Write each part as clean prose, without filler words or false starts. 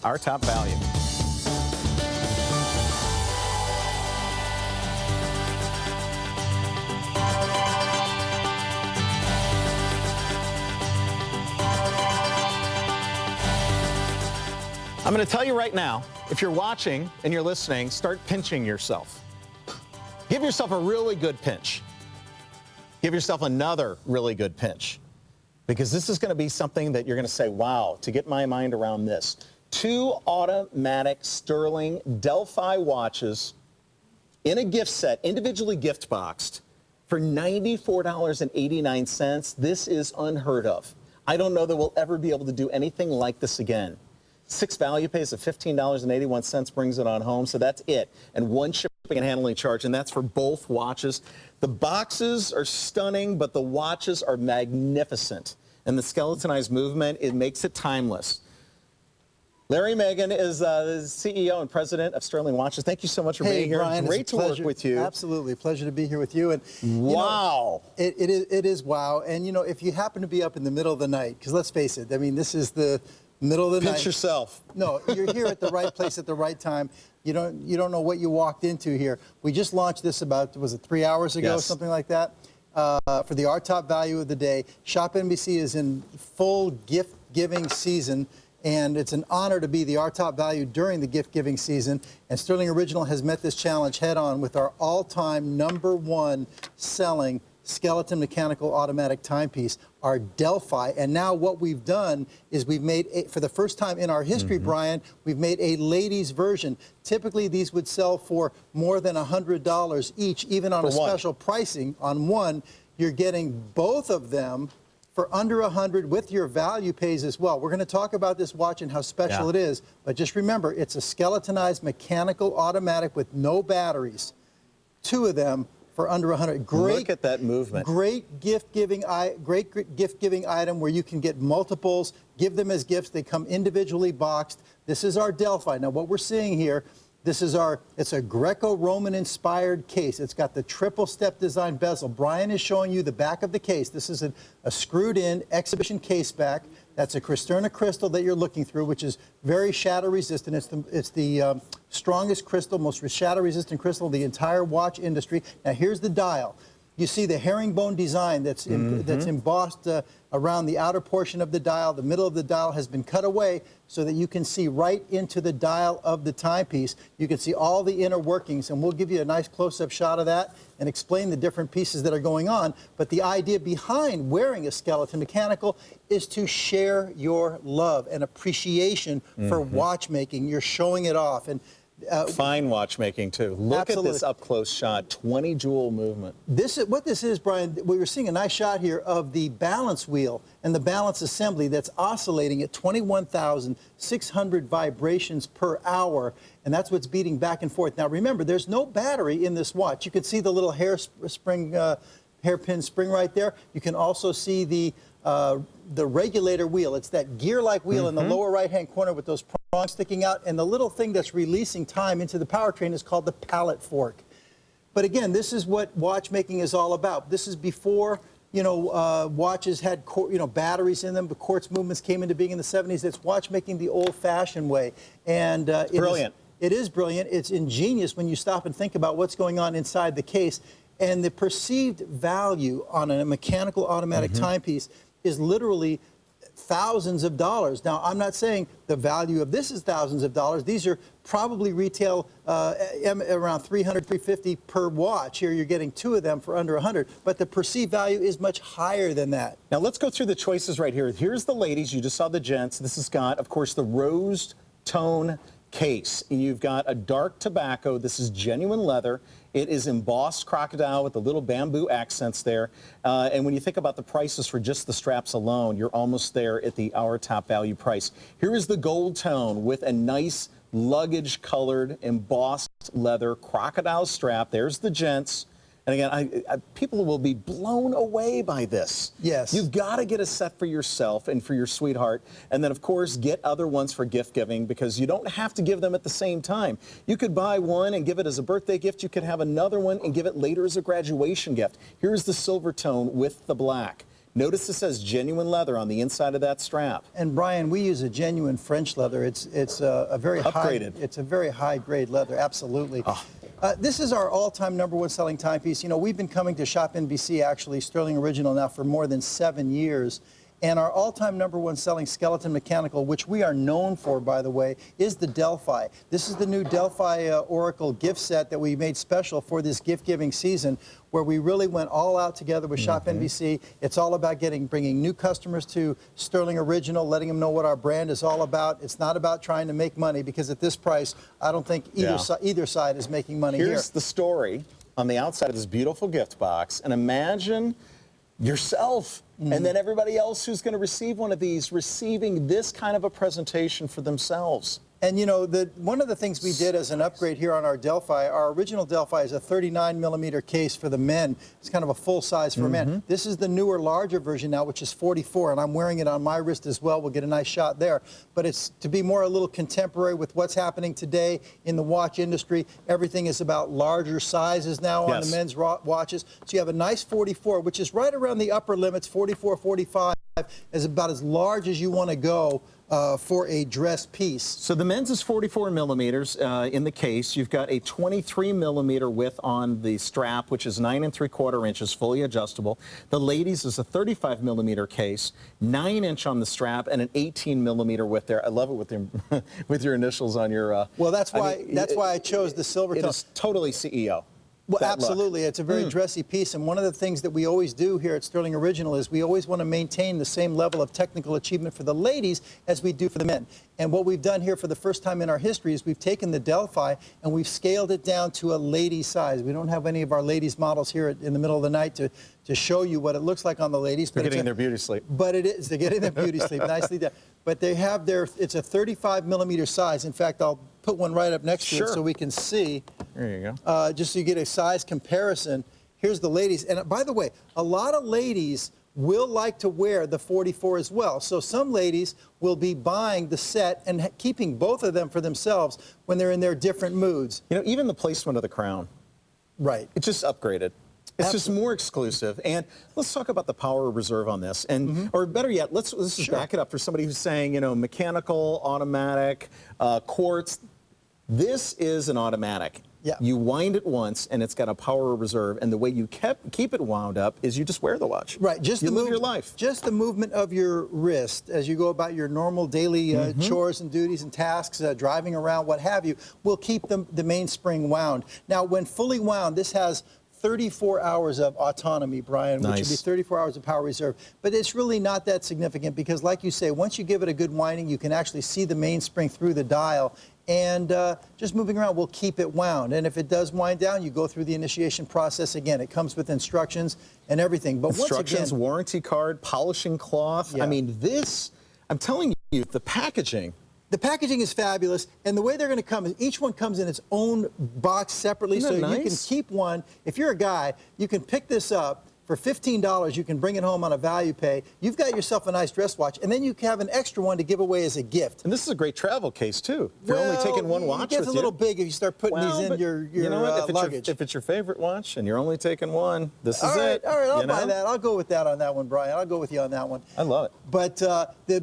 Our top value. I'm going to tell you right now, if you're watching and you're listening, start pinching yourself. Give yourself a really good pinch. Give yourself another really good pinch. Because this is going to be something that you're going to say, wow, to get my mind around this. 2 automatic Stuhrling Delphi watches in a gift set, individually gift boxed, for $94.89. This is unheard of. I don't know that we'll ever be able to do anything like this again. 6 value pays of $15.81 brings it on home, so that's it. And 1 shipping and handling charge, and that's for both watches. The boxes are stunning, but the watches are magnificent. And the skeletonized movement, it makes it timeless. Larry Magen is the CEO and president of Stuhrling Watches. Thank you so much for being here. Brian, great to work with you. Absolutely. Pleasure to be here with you. And wow. It is wow. And, you know, if you happen to be up in the middle of the night, because let's face it, I mean, this is the middle of the night. Pinch yourself. No, you're here at the right place at the right time. You don't know what you walked into here. We just launched this about, was it 3 hours ago, yes. something like that, for the Our Top Value of the Day. ShopNBC is in full gift-giving season, and it's an honor to be the Our Top Value during the gift-giving season. And Stuhrling Original has met this challenge head-on with our all-time #1 selling skeleton mechanical automatic timepiece, our Delphi. And now what we've done is we've made, for the first time in our history, Brian, we've made a ladies version. Typically, these would sell for more than $100 each, even on a special pricing. On one, you're getting both of them for under $100 with your value pays as well. We're going to talk about this watch and how special it is, but just remember, it's a skeletonized mechanical automatic with no batteries. 2 of them for under $100. Great, look at that movement. Great gift-giving item where you can get multiples, give them as gifts. They come individually boxed. This is our Delphi. Now, what we're seeing here, it's a Greco-Roman inspired case. It's got the triple step design bezel. Brian is showing you the back of the case. This is a screwed in exhibition case back. That's a Cristerna crystal that you're looking through, which is very shatter resistant. It's the strongest crystal, most shatter resistant crystal in the entire watch industry. Now here's the dial. You see the herringbone design that's embossed around the outer portion of the dial. The middle of the dial has been cut away so that you can see right into the dial of the timepiece. You can see all the inner workings, and we'll give you a nice close-up shot of that and explain the different pieces that are going on. But the idea behind wearing a skeleton mechanical is to share your love and appreciation for watchmaking. You're showing it off. And fine watchmaking, too. Look at this up-close shot, 20 jewel movement. What this is, Brian, we were seeing a nice shot here of the balance wheel and the balance assembly that's oscillating at 21,600 vibrations per hour, and that's what's beating back and forth. Now, remember, there's no battery in this watch. You can see the little hairpin spring right there. You can also see the regulator wheel. It's that gear-like wheel in the lower right-hand corner with those prongs sticking out, and the little thing that's releasing time into the powertrain is called the pallet fork. But again, this is what watchmaking is all about. This is before, watches had, batteries in them. The quartz movements came into being in the 70s. It's watchmaking the old-fashioned way. And brilliant. It is brilliant. It's ingenious when you stop and think about what's going on inside the case. And the perceived value on a mechanical automatic timepiece is literally thousands of dollars. Now, I'm not saying the value of this is thousands of dollars. These are probably retail around $300, $350 per watch. Here you're getting 2 of them for under $100, but the perceived value is much higher than that. Now, let's go through the choices right here. Here's the ladies. You just saw the gents. This has got, of course, the rose tone case. You've got a dark tobacco. This is genuine leather. It is embossed crocodile with the little bamboo accents there. And when you think about the prices for just the straps alone, you're almost there at the Our Top Value price. Here is the gold tone with a nice luggage colored embossed leather crocodile strap. There's the gents. And again, people will be blown away by this. Yes. You've got to get a set for yourself and for your sweetheart. And then, of course, get other ones for gift giving, because you don't have to give them at the same time. You could buy one and give it as a birthday gift. You could have another one and give it later as a graduation gift. Here's the silver tone with the black. Notice it says genuine leather on the inside of that strap. And Brian, we use a genuine French leather. It's a very Upgraded. It's a very high grade leather. Absolutely. Oh. This is our all-time #1 selling timepiece. You know, we've been coming to ShopNBC, actually, Stuhrling Original, now for more than 7 years. And our all-time #1 selling skeleton mechanical, which we are known for, by the way, is the Delphi. This is the new Delphi Oracle gift set that we made special for this gift-giving season, where we really went all out together with ShopNBC. It's all about bringing new customers to Stuhrling Original, letting them know what our brand is all about. It's not about trying to make money, because at this price, I don't think either side is making money here. Here's the story on the outside of this beautiful gift box, and imagine yourself and then everybody else who's going to receive one of these receiving this kind of a presentation for themselves. And you know, one of the things we did as an upgrade here on our Delphi, our original Delphi is a 39mm case for the men. It's kind of a full size for men. This is the newer, larger version now, which is 44, and I'm wearing it on my wrist as well. We'll get a nice shot there. But it's to be more a little contemporary with what's happening today in the watch industry. Everything is about larger sizes now on the men's watches. So you have a nice 44, which is right around the upper limits. 44, 45 is about as large as you want to go for a dress piece. So the men's is 44mm in the case. You've got a 23mm width on the strap, which is 9 3/4 inches, fully adjustable. The ladies is a 35mm case, 9-inch on the strap, and an 18mm width there. I love it with your with your initials on your. Well, that's why I chose the silver tone. It is totally CEO. Well, absolutely. It's a very dressy piece, and one of the things that we always do here at Stuhrling Original is we always want to maintain the same level of technical achievement for the ladies as we do for the men. And what we've done here for the first time in our history is we've taken the Delphi and we've scaled it down to a lady size. We don't have any of our ladies models here in the middle of the night to show you what it looks like on the ladies. They're getting their beauty sleep. But it is. They're getting their beauty sleep. Nicely done. But they have it's a 35mm size. In fact, I'll put one right up next to it so we can see. There you go. Just so you get a size comparison. Here's the ladies. And by the way, a lot of ladies will like to wear the 44 as well. So some ladies will be buying the set and keeping both of them for themselves when they're in their different moods. You know, even the placement of the crown. Right. It's just upgraded. It's just more exclusive. And let's talk about the power reserve on this. And or better yet, let's just back it up for somebody who's saying, you know, mechanical, automatic, quartz. This is an automatic. Yeah. You wind it once, and it's got a power reserve. And the way you keep it wound up is you just wear the watch. Right. Just you live your life. Just the movement of your wrist as you go about your normal daily chores and duties and tasks, driving around, what have you, will keep the mainspring wound. Now, when fully wound, this has 34 hours of autonomy, Brian, which would be 34 hours of power reserve. But it's really not that significant because, like you say, once you give it a good winding, you can actually see the mainspring through the dial. And just moving around will keep it wound. And if it does wind down, you go through the initiation process again. It comes with instructions and everything. But instructions, once again, warranty card, polishing cloth. Yeah. I mean, this, I'm telling you, the packaging. The packaging is fabulous, and the way they're going to come is each one comes in its own box separately, so you can keep one. If you're a guy, you can pick this up. For $15, you can bring it home on a value pay. You've got yourself a nice dress watch, and then you have an extra one to give away as a gift. And this is a great travel case, too. If you're only taking one watch with you. It gets a little big if you start putting these in your you know what? luggage. If it's your favorite watch and you're only taking one, this is it. All right, I'll buy that. I'll go with that on that one, Brian. I'll go with you on that one. I love it. But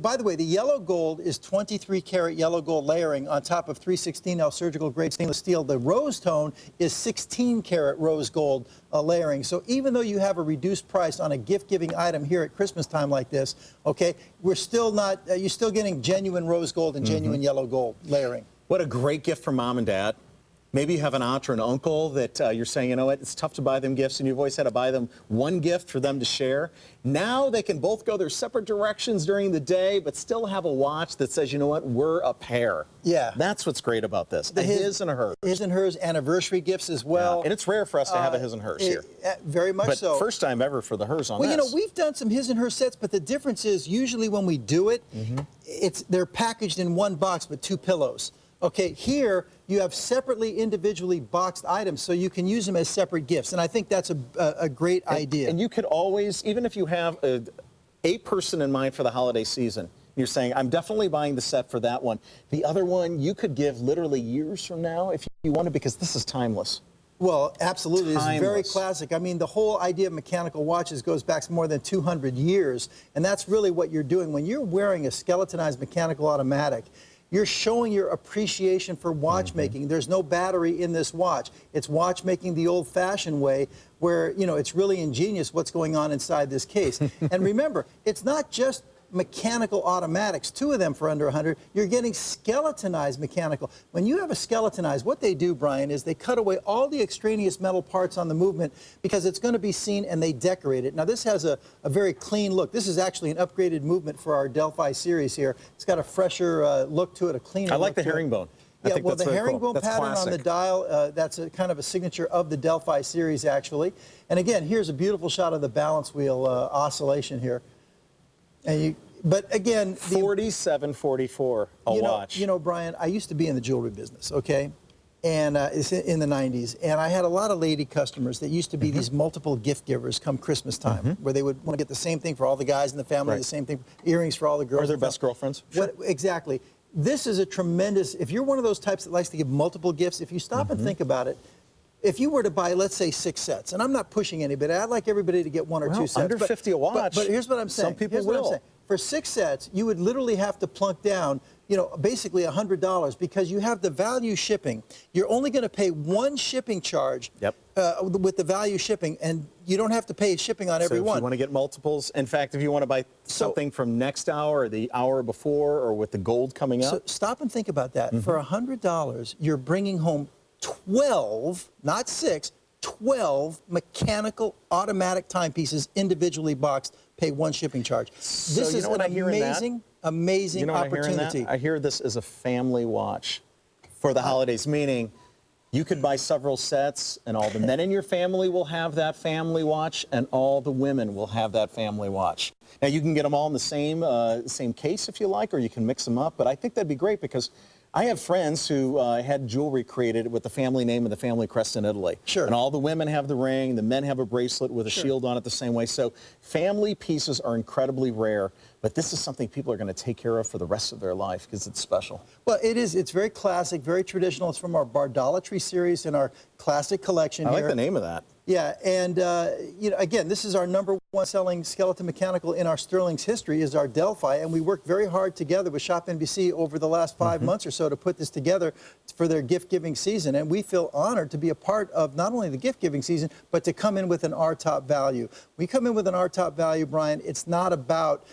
by the way, the yellow gold is 23-karat yellow gold layering on top of 316L surgical grade stainless steel. The rose tone is 16-karat rose gold layering. So even though you have a reduced price on a gift-giving item here at Christmas time like this, okay, we're still not, you're still getting genuine rose gold and genuine yellow gold layering. What a great gift for mom and dad. Maybe you have an aunt or an uncle that you're saying, you know what, it's tough to buy them gifts, and you've always had to buy them one gift for them to share. Now they can both go their separate directions during the day, but still have a watch that says, you know what, we're a pair. Yeah. That's what's great about this. A his and a hers. His and hers anniversary gifts as well. Yeah. And it's rare for us to have a his and hers here. Very much so. But first time ever for the hers on this. Well, you know, we've done some his and her sets, but the difference is usually when we do it, they're packaged in one box with two pillows. Okay, here you have separately, individually boxed items, so you can use them as separate gifts, and I think that's a great idea. And you could always, even if you have a person in mind for the holiday season, you're saying, I'm definitely buying the set for that one. The other one you could give literally years from now if you wanted, because this is timeless. Well, absolutely. It's very Timeless. classic. I mean, the whole idea of mechanical watches goes back more than 200 years, and that's really what you're doing. When you're wearing a skeletonized mechanical automatic, you're showing your appreciation for watchmaking. There's no battery in this watch. It's watchmaking the old-fashioned way where, you know, it's really ingenious what's going on inside this case. And remember, it's not just mechanical automatics, 2 of them for under 100. You're getting skeletonized mechanical. When you have a skeletonized, what they do, Brian, is they cut away all the extraneous metal parts on the movement because it's going to be seen, and they decorate it. Now, this has a very clean look. This is actually an upgraded movement for our Delphi series here. It's got a fresher look to it, a cleaner I like look the to it. herringbone. Yeah, well, the herringbone cool. That's pattern classic. on the dial, that's a kind of a signature of the Delphi series, actually. And again, here's a beautiful shot of the balance wheel oscillation here. And but again, 4744 a watch. You know, Brian, I used to be in the jewelry business, okay? And it's in the 90s. And I had a lot of lady customers that used to be these multiple gift givers come Christmas time, where they would want to get the same thing for all the guys in the family, Right. the same thing, earrings for all the girls. Or their best girlfriends. Exactly. This is a tremendous, if you're one of those types that likes to give multiple gifts, if you stop and think about it, if you were to buy, let's say, 6 sets, and I'm not pushing anybody, I'd like everybody to get 1 or 2 sets. Under 50 a watch. But here's what I'm saying. Some people Here's what I'm will. saying. For 6 sets, you would literally have to plunk down, you know, basically $100 because you have the value shipping. You're only going to pay 1 shipping charge with the value shipping, and you don't have to pay shipping on every So if one. you want to get multiples, in fact, if you want to buy something from next hour or the hour before or with the gold coming up. So stop and think about that. For $100, you're bringing home 12, not 6, 12 mechanical automatic timepieces individually boxed, pay 1 shipping charge. So This you is know what an I hear in that? amazing You know what I hear in that? opportunity. I hear this as a family watch for the holidays, meaning you could buy several sets and all the men in your family will have that family watch and all the women will have that family watch. Now you can get them all in the same case if you like, or you can mix them up, but I think that'd be great because I have friends who had jewelry created with the family name and the family crest in Italy. Sure. And all the women have the ring, the men have a bracelet with a shield on it the same way. So family pieces are incredibly rare, but this is something people are going to take care of for the rest of their life because it's special. Well, it is. It's very classic, very traditional. It's from our Bardolatry series in our classic collection I here. like the name of that. Yeah, and you know, again, this is our #1 selling skeleton mechanical in our Stuhrling's history is our Delphi, and we worked very hard together with ShopNBC over the last 5 months or so to put this together for their gift-giving season, and we feel honored to be a part of not only the gift-giving season, but to come in with an R-top value. We come in with an R-top value, Brian. It's not about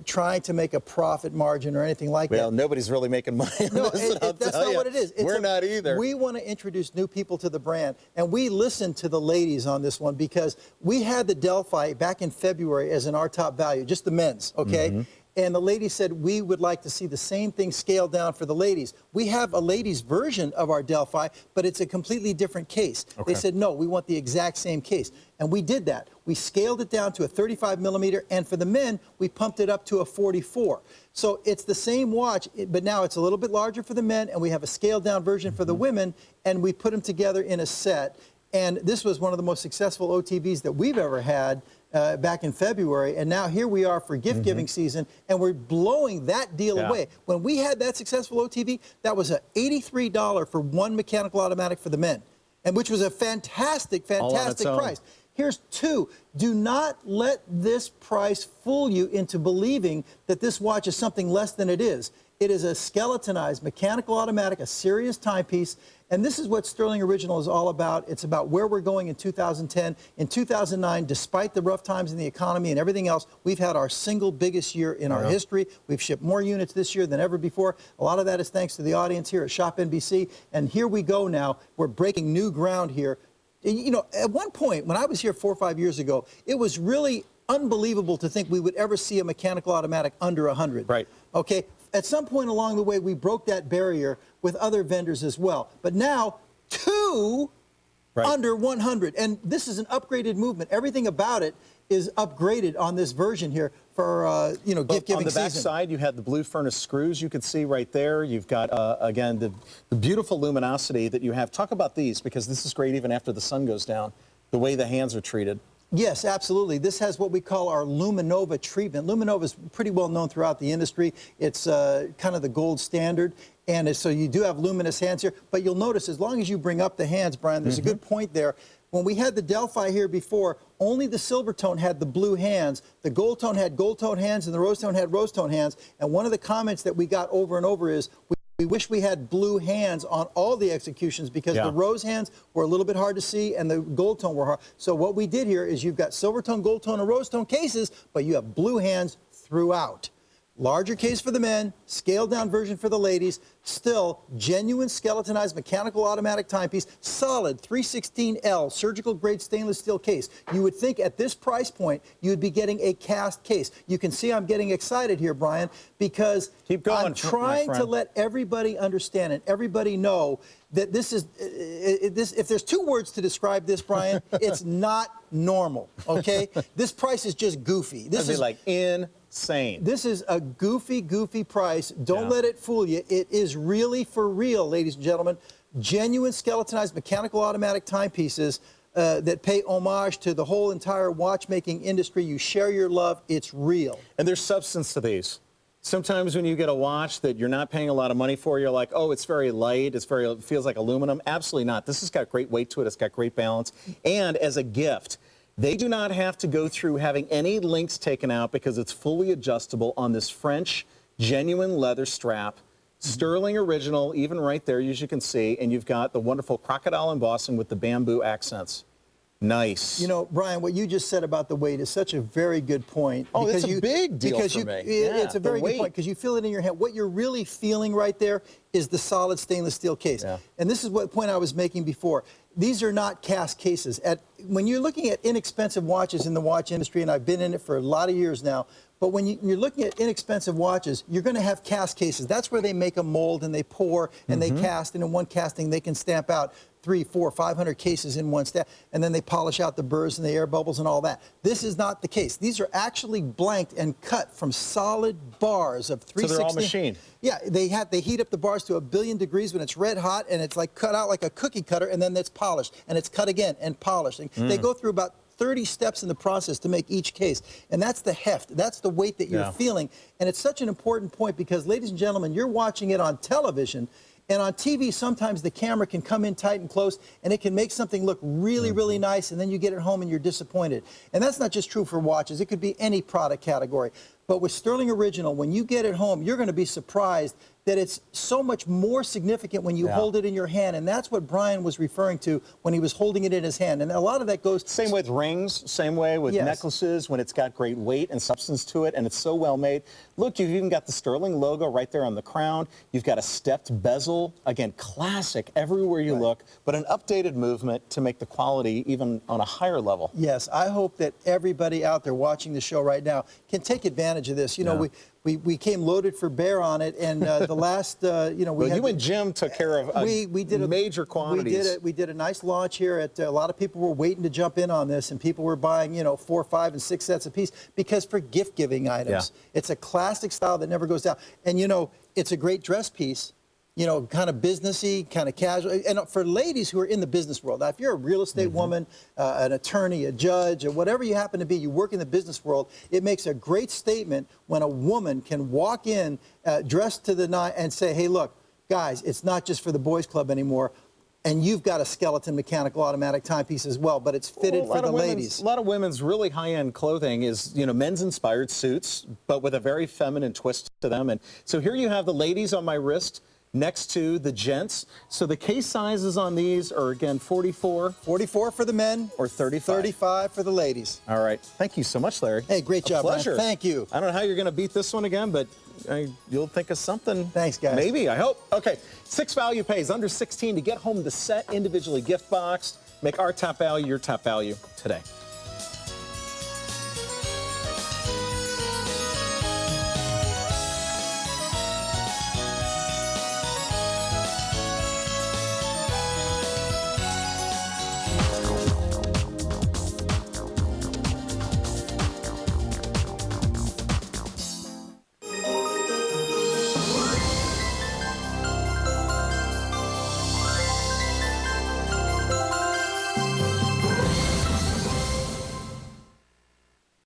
trying to make a profit margin or anything like that. Well, nobody's really making money on No, this, I'll that's tell not you. what it is. We're not either. We want to introduce new people to the brand, and we listen to the ladies on this one because we had the Delphi back in February as an R-top value, just the men's, okay? And the lady said we would like to see the same thing scaled down for the ladies. We have a ladies' version of our Delphi, but it's a completely different case. Okay. They said, no, we want the exact same case. And we did that. We scaled it down to a 35 millimeter, and for the men, we pumped it up to a 44. So it's the same watch, but now it's a little bit larger for the men, and we have a scaled down version for the women, and we put them together in a set. And this was one of the most successful OTVs that we've ever had back in February. And now here we are for gift-giving season, and we're blowing that deal away. When we had that successful OTV, that was a $83 for 1 mechanical automatic for the men, and which was a fantastic price. Here's 2. Do not let this price fool you into believing that this watch is something less than it is. It is a skeletonized mechanical automatic, a serious timepiece, and this is what Stuhrling Original is all about. It's about where we're going in 2010. In 2009, despite the rough times in the economy and everything else, we've had our single biggest year in our history. We've shipped more units this year than ever before. A lot of that is thanks to the audience here at ShopNBC, and here we go now. We're breaking new ground here. You know, at one point, when I was here 4 or 5 years ago, it was really unbelievable to think we would ever see a mechanical automatic under 100. Right. Okay. At some point along the way, we broke that barrier with other vendors as well. But now, 2 under 100. And this is an upgraded movement. Everything about it is upgraded on this version here for, you know, gift-giving season. On the back side, you had the blue furnace screws you could see right there. You've got, again, the beautiful luminosity that you have. Talk about these, because this is great even after the sun goes down, the way the hands are treated. Yes, absolutely. This has what we call our Luminova treatment. Luminova is pretty well known throughout the industry. It's kind of the gold standard. And so you do have luminous hands here, but you'll notice as long as you bring up the hands, Brian, there's a good point there. When we had the Delphi here before, only the silver tone had the blue hands. The gold tone had gold tone hands, and the rose tone had rose tone hands. And one of the comments that we got over and over is, we wish we had blue hands on all the executions because the rose hands were a little bit hard to see and the gold tone were hard. So what we did here is you've got silver tone, gold tone, and rose tone cases, but you have blue hands throughout. Larger case for the men, scaled down version for the ladies, still genuine skeletonized mechanical automatic timepiece, solid 316L surgical grade stainless steel case. You would think at this price point you would be getting a cast case. You can see I'm getting excited here, Brian, because I'm trying to let everybody understand and everybody know that this is, if there's two words to describe this, Brian, it's not normal, okay? This price is just goofy. This is like insane. This is a goofy, goofy price. Don't let it fool you. It is really for real, ladies and gentlemen. Genuine skeletonized mechanical automatic timepieces that pay homage to the whole entire watchmaking industry. You share your love. It's real. And there's substance to these. Sometimes when you get a watch that you're not paying a lot of money for, you're like, oh, it's very light, it feels like aluminum. Absolutely not. This has got great weight to it, it's got great balance. And as a gift, they do not have to go through having any links taken out because it's fully adjustable on this French genuine leather strap. Stuhrling original, even right there, as you can see, and you've got the wonderful crocodile embossing with the bamboo accents. Nice. You know, Brian, what you just said about the weight is such a very good point. Oh, it's a big deal for me. It's a very good point because you feel it in your hand. What you're really feeling right there is the solid stainless steel case. And this is what point I was making before. These are not cast cases. When you're looking at inexpensive watches in the watch industry, and I've been in it for a lot of years now, but when you're looking at inexpensive watches, you're going to have cast cases. That's where they make a mold and they pour and they cast, and in one casting they can stamp out 300, 400, 500 cases in one stamp, and then they polish out the burrs and the air bubbles and all that. This is not the case. These are actually blanked and cut from solid bars of 316. So they're all machined. Yeah, they heat up the bars to 1 billion degrees when it's red hot, and it's like cut out like a cookie cutter, and then it's polished, and it's cut again and polished. And they go through about 30 steps in the process to make each case. And that's the heft. That's the weight that you're feeling. And it's such an important point because, ladies and gentlemen, you're watching it on television. And on TV, sometimes the camera can come in tight and close, and it can make something look really, really nice, and then you get it home and you're disappointed. And that's not just true for watches. It could be any product category. But with Stuhrling Original, when you get it home, you're going to be surprised that it's so much more significant when you hold it in your hand. And that's what Brian was referring to when he was holding it in his hand. And a lot of that goes... Same with rings, same way with necklaces, when it's got great weight and substance to it, and it's so well made. Look, you've even got the Stuhrling logo right there on the crown. You've got a stepped bezel. Again, classic everywhere you look, but an updated movement to make the quality even on a higher level. Yes, I hope that everybody out there watching the show right now can take advantage of this. You know, we came loaded for bear on it, and the last, you know, you and Jim took care of major quantities. We did a nice launch here. A lot of people were waiting to jump in on this, and people were buying, you know, 4, 5, and 6 sets apiece because for gift-giving items, it's a classic style that never goes down. And, you know, it's a great dress piece. You know, kind of businessy, kind of casual. And for ladies who are in the business world, now if you're a real estate woman, an attorney, a judge, or whatever you happen to be, you work in the business world, it makes a great statement when a woman can walk in dressed to the nine and say, hey, look, guys, it's not just for the boys club anymore. And you've got a skeleton mechanical automatic timepiece as well, but it's fitted for the ladies. A lot of women's really high-end clothing is, you know, men's-inspired suits, but with a very feminine twist to them. And so here you have the ladies on my wrist next to the gents. So the case sizes on these are, again, 44. 44 for the men. Or 35. 35 for the ladies. All right. Thank you so much, Larry. Hey, great job, pleasure. Brian. Thank you. I don't know how you're going to beat this one again, but you'll think of something. Thanks, guys. Maybe, I hope. Okay, 6 value pays, under 16 to get home the set individually gift boxed. Make our top value your top value today.